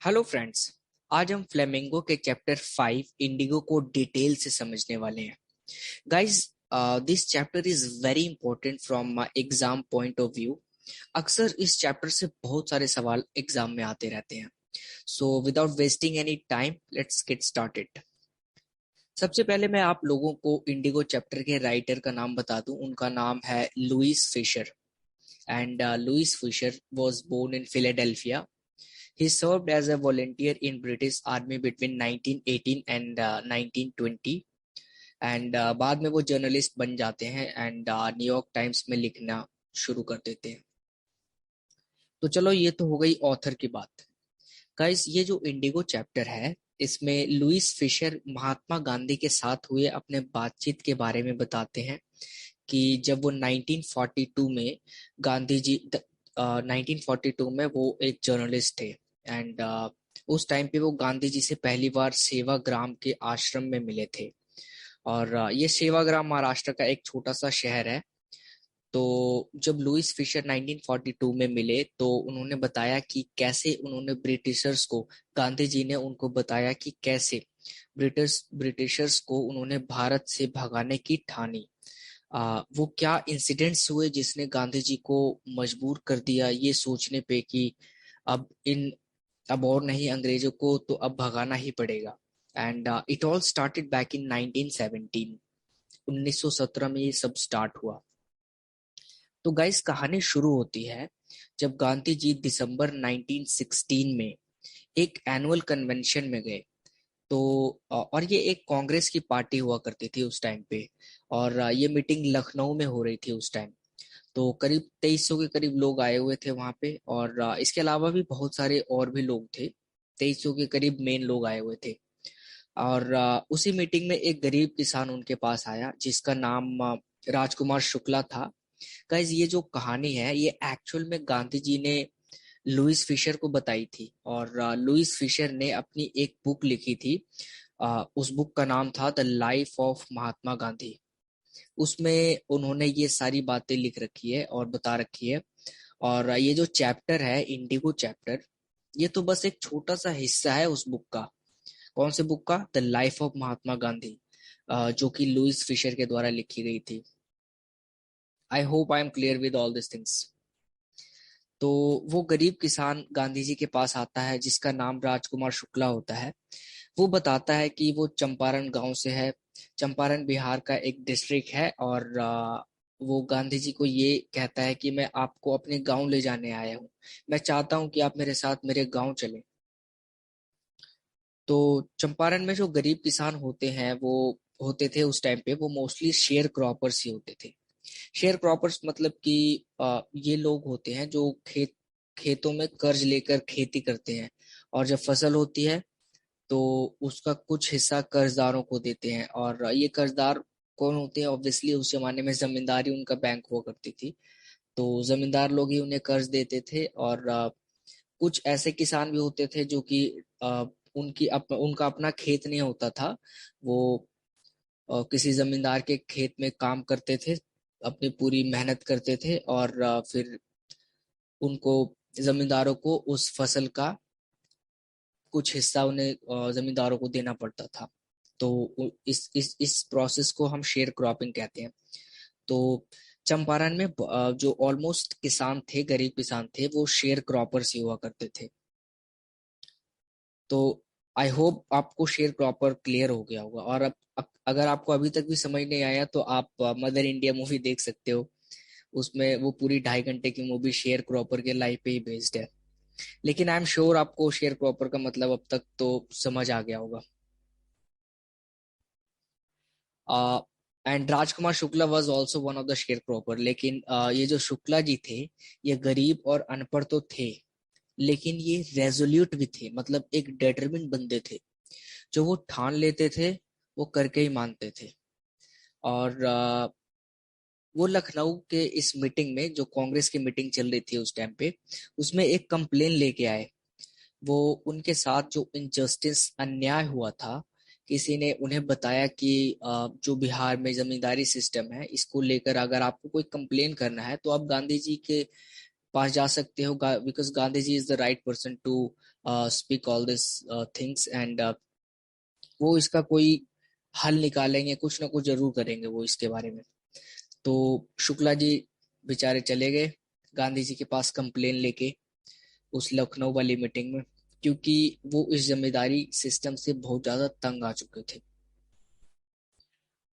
Hello friends. आज हम flamingo के चैप्टर 5 इंडिगो को डिटेल से समझने वाले हैं। Guys, this chapter is very important from exam point of view. अक्सर इस चैप्टर से बहुत सारे सवाल एग्जाम में आते रहते हैं। So without wasting any time, let's get started. सबसे पहले मैं आप लोगों को इंडिगो चैप्टर के राइटर का नाम बता दूं। उनका नाम है Louis Fisher. And Louis Fisher was born in Philadelphia. He served as a volunteer in British Army between 1918 and 1920. And बाद में वो जर्नलिस्ट बन जाते हैं एंड न्यूयॉर्क टाइम्स में लिखना शुरू कर देते हैं। तो चलो, ये तो हो गई ऑथर की बात। गाइस, ये जो इंडिगो चैप्टर है, इसमें लुइस फिशर महात्मा गांधी के साथ हुए अपने बातचीत के बारे में बताते हैं कि जब वो 1942 में गांधी जी 1942 में वो एक जर्नलिस्ट थे। एंड उस टाइम पे वो गांधी जी से पहली बार सेवाग्राम के आश्रम में मिले थे। और ये सेवाग्राम महाराष्ट्र का एक छोटा सा शहर है। तो जब लुइस फिशर 1942 में मिले तो उन्होंने बताया कि कैसे उन्होंने ब्रिटिशर्स को, गांधी जी ने उनको बताया कि कैसे ब्रिटिशर्स को उन्होंने भारत से भगाने की ठानी। वो क्या इंसिडेंट्स हुए जिसने गांधी जी को मजबूर कर दिया ये सोचने पे कि अब इन अब और नहीं, अंग्रेजों को तो अब भगाना ही पड़ेगा। And it all started back in 1917। 1917 में ये सब स्टार्ट हुआ। तो गाइस, कहानी शुरू होती है जब गांधी जी दिसंबर 1916 में एक एनुअल कन्वेंशन में गए। तो और ये एक कांग्रेस की पार्टी हुआ करती थी उस टाइम पे। और ये मीटिंग लखनऊ में हो रही थी उस टाइम। तो करीब 2300 के करीब लोग आए हुए थे वहां पे। और इसके अलावा भी बहुत सारे और भी लोग थे। 2300 के करीब मेन लोग आए हुए थे। और उसी मीटिंग में एक गरीब किसान उनके पास आया जिसका नाम राजकुमार शुक्ला था। गाइस, ये जो कहानी है ये एक्चुअल में गांधी जी ने लुइस फिशर को बताई थी। और लुइस फिशर ने अपनी एक बुक लिखी थी। उस बुक का नाम था the life of Mahatma Gandhi. उसमें उन्होंने ये सारी बातें लिख रखी है और बता रखी है। और ये जो चैप्टर है, इंडिगो चैप्टर, ये तो बस एक छोटा सा हिस्सा है उस बुक का। कौन से बुक का? The life of Mahatma Gandhi, जो कि लुइस फिशर के द्वारा लिखी गई थी। I hope I am clear with all this things. तो वो गरीब किसान गांधी जी के पास आता है जिसका नाम राजकुमार शुक्ला होता है। वो बताता है कि वो चंपारण गांव से है। चंपारण बिहार का एक डिस्ट्रिक्ट है। और वो गांधी जी को ये कहता है कि मैं आपको अपने गांव ले जाने आया हूँ। मैं चाहता हूँ कि आप मेरे साथ मेरे गांव चलें। तो चंपारण में जो गरीब किसान होते हैं वो होते थे उस टाइम पे, वो मोस्टली शेयर क्रॉपर्स ही होते थे। शेयर क्रॉपर्स मतलब कि ये लोग होते हैं जो खेतों में कर्ज लेकर खेती करते हैं। और जब फसल होती है तो उसका कुछ हिस्सा कर्जदारों को देते हैं। और ये कर्जदार कौन होते हैं? ऑब्वियसली उस जमाने में जमींदारी उनका बैंक हुआ करती थी। तो जमींदार लोग ही उन्हें कर्ज देते थे। और कुछ ऐसे किसान भी होते थे जो कि उनका अपना खेत नहीं होता था। वो किसी जमींदार के खेत में काम करते थे, अपनी पूरी मेहनत करते थे। और फिर उनको, जमींदारों को उस फसल का कुछ हिस्सा उन्हें जमींदारों को देना पड़ता था। तो इस प्रोसेस को हम शेयर क्रॉपिंग कहते हैं। तो चंपारण में जो ऑलमोस्ट किसान थे, गरीब किसान थे, वो शेयर क्रॉपर्स ही हुआ करते थे। तो आई होप आपको शेयर क्रॉपर क्लियर हो गया होगा। और अब अगर आपको अभी तक भी समझ नहीं आया तो आप मदर इंडिया मूवी देख सकते हो। उसमें वो पूरी 2.5 घंटे की मूवी शेयर क्रॉपर के लाइफ पे ही बेस्ड है। लेकिन आई एम श्योर आपको शेयर क्रॉपर का मतलब अब तक तो समझ आ गया होगा। And Rajkumar Shukla was also one of the share cropper. लेकिन ये जो शुक्ला जी थे, ये गरीब और अनपढ़ तो थे, लेकिन ये रेजोल्यूट भी थे। मतलब एक डिटरमिन्ड बंदे थे। जो वो ठान लेते थे वो करके ही मानते थे। और वो लखनऊ के इस मीटिंग में, जो कांग्रेस की मीटिंग चल रही थी उस टाइम पे, उसमें एक कंप्लेन लेके आए। वो उनके साथ जो इनजस्टिस, अन्याय हुआ था, किसी ने उन्हें बताया कि जो बिहार में जमींदारी सिस्टम है इसको लेकर अगर आपको कोई कंप्लेन करना है तो आप गांधी जी के पास जा सकते हो, because Gandhi ji is the right person to speak all this things, and वो इसका कोई हल निकालेंगे, कुछ ना कुछ जरूर करेंगे वो इसके बारे में। तो शुक्ला जी बेचारे चले गए गांधी जी के पास कंप्लेन लेके उस लखनऊ वाली मीटिंग में, क्योंकि वो इस जमींदारी सिस्टम से बहुत ज्यादा तंग आ चुके थे।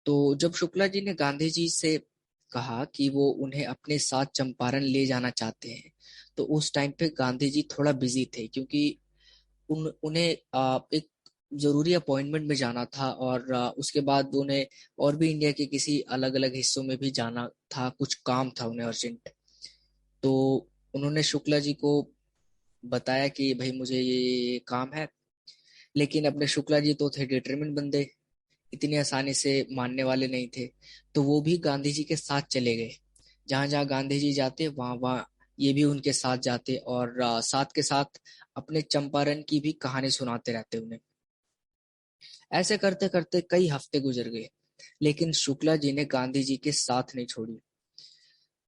तो जब शुक्ला जी ने गांधी जी से कहा कि वो उन्हें अपने साथ चंपारण ले जाना चाहते हैं, तो उस टाइम पे गांधी जी थोड़ा बिजी थे, क्योंकि उन्हें एक जरूरी अपॉइंटमेंट में जाना था, और उसके बाद उन्हें और भी इंडिया के किसी अलग अलग हिस्सों में भी जाना था, कुछ काम था उन्हें अर्जेंट। तो उन्होंने शुक्ला जी को बताया कि भाई मुझे ये काम है, लेकिन अपने शुक्ला जी तो थे डिटरमिन बंदे, इतनी आसानी से मानने वाले नहीं थे। तो वो भी गांधी जी के साथ चले गए, जहां जहां गांधी जी जाते वहां वहां ये भी उनके साथ जाते, और साथ के साथ अपने चंपारण की भी कहानी सुनाते रहते उन्हें। ऐसे करते करते कई हफ्ते गुजर गए, लेकिन शुक्ला जी ने गांधी जी के साथ नहीं छोड़ी।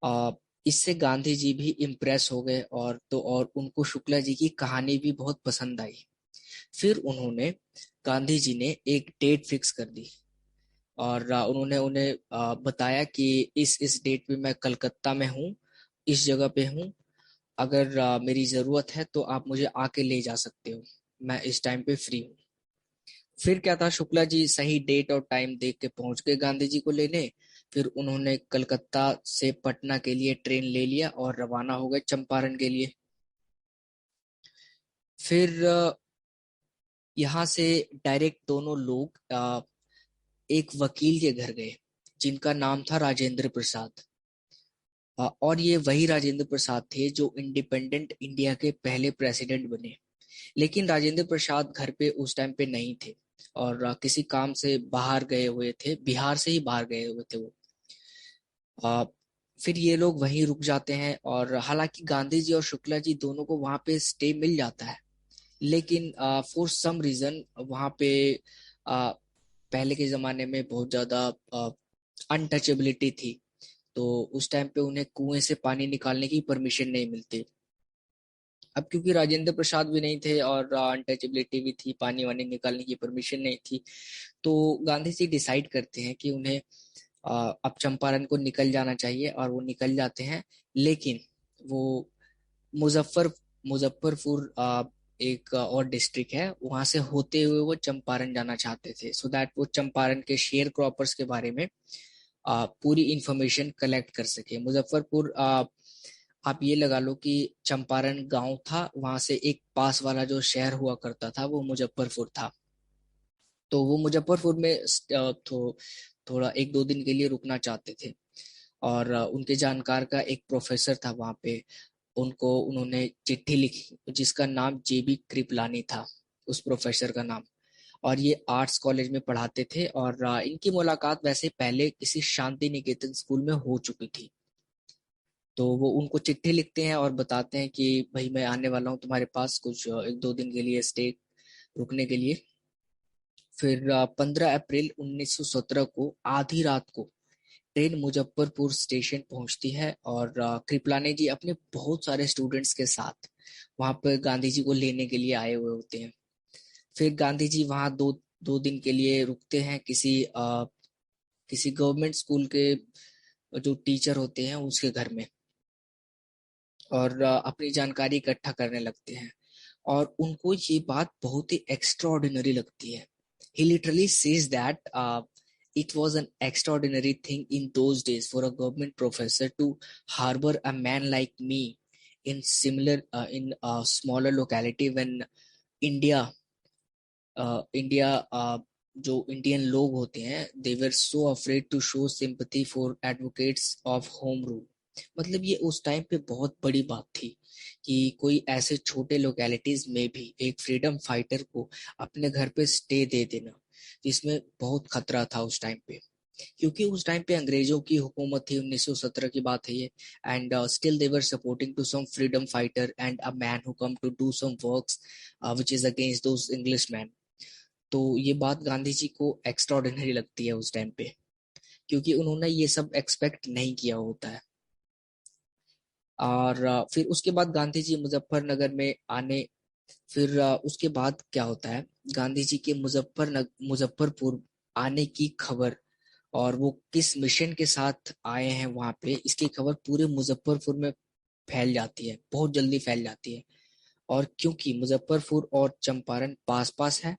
आ, इससे गांधी जी भी इम्प्रेस हो गए, और उनको शुक्ला जी की कहानी भी बहुत पसंद आई। फिर उन्होंने गांधी जी ने एक डेट फिक्स कर दी, और उन्होंने उन्हें बताया कि इस डेट पे मैं कलकत्ता में हूँ, इस जगह पे हूँ, अगर मेरी जरूरत है तो आप मुझे आके ले जा सकते हो, मैं इस टाइम पे फ्री हूँ। फिर क्या था, शुक्ला जी सही डेट और टाइम देख के पहुंच गए गांधी जी को लेने। फिर उन्होंने कलकत्ता से पटना के लिए ट्रेन ले लिया और रवाना हो गए चंपारण के लिए। फिर यहाँ से डायरेक्ट दोनों लोग एक वकील के घर गए, जिनका नाम था राजेंद्र प्रसाद। और ये वही राजेंद्र प्रसाद थे जो इंडिपेंडेंट इंडिया के पहले प्रेसिडेंट बने। लेकिन राजेंद्र प्रसाद घर पे उस टाइम पे नहीं थे, और किसी काम से बाहर गए हुए थे, बिहार से ही बाहर गए हुए थे वो। अ, फिर ये लोग वहीं रुक जाते हैं, और हालांकि गांधी जी और शुक्ला जी दोनों को वहां पे स्टे मिल जाता है, लेकिन फॉर सम रीजन वहां पे अ, पहले के जमाने में बहुत ज्यादा अनटचेबिलिटी थी। तो उस टाइम पे उन्हें कुएं से पानी निकालने की परमिशन नहीं मिलती। अब क्योंकि राजेंद्र प्रसाद भी नहीं थे और अनटचेबिलिटी भी थी, पानी वानी निकालने की परमिशन नहीं थी, तो गांधी जी डिसाइड करते हैं कि उन्हें अब चंपारण को निकल जाना चाहिए, और वो निकल जाते हैं। लेकिन वो मुजफ्फर मुजफ्फरपुर एक और डिस्ट्रिक्ट है, वहां से होते हुए वो चंपारण जाना चाहते थे, सो दैट वो चंपारण के शेयर क्रॉपर्स के बारे में पूरी इंफॉर्मेशन कलेक्ट कर सके। मुजफ्फरपुर आप ये लगा लो कि चंपारण गांव था, वहां से एक पास वाला जो शहर हुआ करता था वो मुजफ्फरपुर था। तो वो मुजफ्फरपुर में थोड़ा एक दो दिन के लिए रुकना चाहते थे, और उनके जानकार का एक प्रोफेसर था वहां पे, उनको उन्होंने चिट्ठी लिखी जिसका नाम जेबी कृपलानी था, उस प्रोफेसर का नाम। और ये आर्ट्स कॉलेज में पढ़ाते थे, और इनकी मुलाकात वैसे पहले किसी शांति निकेतन स्कूल में हो चुकी थी। तो वो उनको चिट्ठी लिखते हैं और बताते हैं कि भाई मैं आने वाला हूँ तुम्हारे पास कुछ एक दो दिन के लिए स्टे रुकने के लिए। फिर 15 अप्रैल 1917 को आधी रात को ट्रेन मुजफ्फरपुर स्टेशन पहुंचती है, और कृपलानी जी अपने बहुत सारे स्टूडेंट्स के साथ वहां पर गांधी जी को लेने के लिए आए हुए होते हैं। फिर गांधी जी वहां दो दो दिन के लिए रुकते हैं किसी गवर्नमेंट स्कूल के जो टीचर होते हैं उसके घर में, और अपनी जानकारी इकट्ठा करने लगते हैं। और उनको ये बात बहुत ही एक्स्ट्राऑर्डिनरी लगती है। He literally says that it was an extraordinary thing in those days for a government professor to harbor a man like me in a smaller locality when India India जो इंडियन लोग होते हैं they were so afraid to show sympathy for advocates of home rule. मतलब ये उस time पे बहुत बड़ी बात थी कि कोई ऐसे छोटे लोकेलिटीज में भी एक फ्रीडम फाइटर को अपने घर पे स्टे दे देना, जिसमें बहुत खतरा था उस टाइम पे, क्योंकि उस टाइम पे अंग्रेजों की हुकूमत थी, 1917 की बात है ये। And still they were supporting to some freedom fighter and a man who come to do some works which is against those English man. तो ये बात गांधी जी को एक्स्ट्राऑर्डिनरी लगती है उस टाइम पे, क्योंकि उन्होंने ये सब एक्सपेक्ट नहीं किया होता है। और फिर उसके बाद गांधी जी मुजफ्फरनगर में आने, फिर उसके बाद क्या होता है, गांधी जी के मुजफ्फरपुर आने की खबर और वो किस मिशन के साथ आए हैं वहां पे, इसकी खबर पूरे मुजफ्फरपुर में फैल जाती है, बहुत जल्दी फैल जाती है। और क्योंकि मुजफ्फरपुर और चंपारण पास पास है,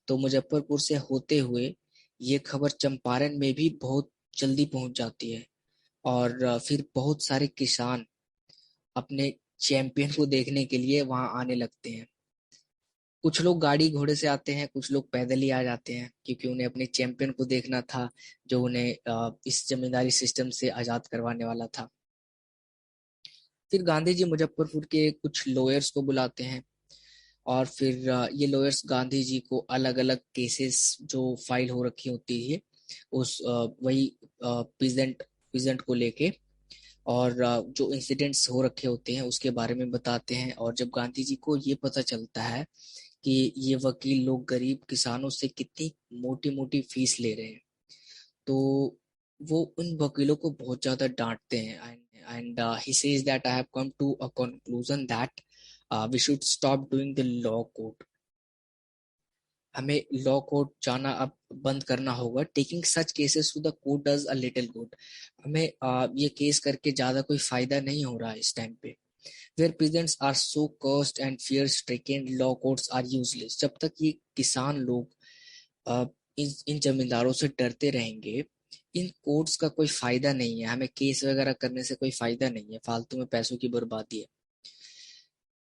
तो मुजफ्फरपुर से होते हुए ये खबर चंपारण में भी बहुत जल्दी पहुंच जाती है। और फिर बहुत सारे किसान अपने चैंपियन को देखने के लिए वहां आने लगते हैं। कुछ लोग गाड़ी घोड़े से आते हैं, कुछ लोग पैदल ही आ जाते हैं, क्योंकि उन्हें अपने चैंपियन को देखना था, जो उन्हें इस जमींदारी सिस्टम से आजाद करवाने वाला था। फिर गांधी जी मुजफ्फरपुर के कुछ लॉयर्स को बुलाते हैं, और फिर ये लॉयर्स गांधी जी को अलग अलग केसेस जो फाइल हो रखी होती है उस वही पीजेंट पीजेंट को लेके, और जो इंसिडेंट्स हो रखे होते हैं उसके बारे में बताते हैं। और जब गांधी जी को ये पता चलता है कि ये वकील लोग गरीब किसानों से कितनी मोटी मोटी फीस ले रहे हैं, तो वो उन वकीलों को बहुत ज्यादा डांटते हैं। And he says that I have come to a conclusion that we should stop doing the law court. हमें लॉ कोर्ट जाना अब बंद करना होगा। Taking such cases to the court does a little good. हमें ये केस करके ज्यादा कोई फायदा नहीं हो रहा है इस टाइम पे। Where peasants are so cursed and fear-stricken, law courts are useless. जब तक ये किसान लोग इन जमींदारों से डरते रहेंगे, इन कोर्ट्स का कोई फायदा नहीं है, हमें केस वगैरह करने से कोई फायदा नहीं है, फालतू में पैसों की बर्बादी है।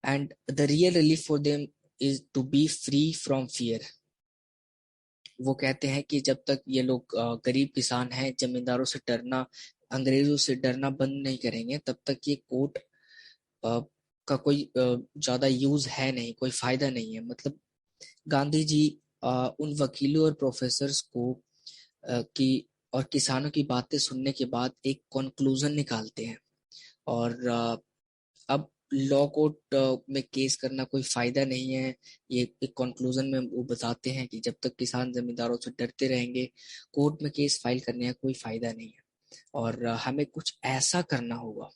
And the real relief for them is to be free from fear. वो कहते हैं कि जब तक ये लोग गरीब किसान हैं, जमींदारों से डरना, अंग्रेजों से डरना बंद नहीं करेंगे, तब तक ये कोर्ट अ, का कोई ज्यादा यूज है नहीं, कोई फायदा नहीं है। मतलब गांधी जी उन वकीलों और प्रोफेसर्स को की और किसानों की बातें सुनने के बाद एक कंक्लूजन निकालते हैं। और अब लॉ कोर्ट में केस करना कोई फायदा नहीं है। ये एक कंक्लूजन में वो बताते हैं कि जब तक किसान जमींदारों से डरते रहेंगे, कोर्ट में केस फाइल करने का कोई फायदा नहीं है। और हमें कुछ ऐसा करना होगा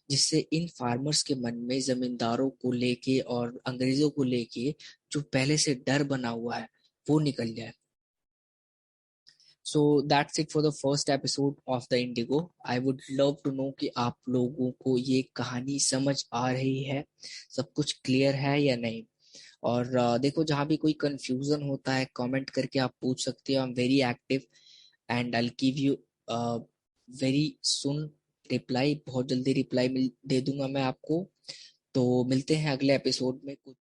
जिससे इन फार्मर्स के मन में जमींदारों को लेके और अंग्रेजों को लेके जो पहले से डर बना हुआ है वो निकल जाए। So that's it for the first episode of the Indigo. I would love to know कि आप लोगों को ये कहानी समझ आ रही है, सब कुछ क्लियर है या नहीं। और देखो, जहाँ भी कोई कंफ्यूजन होता है कमेंट करके आप पूछ सकते हो। I am very active and I give you very soon reply. बहुत जल्दी रिप्लाई दे दूंगा मैं आपको। तो मिलते हैं अगले एपिसोड में कुछ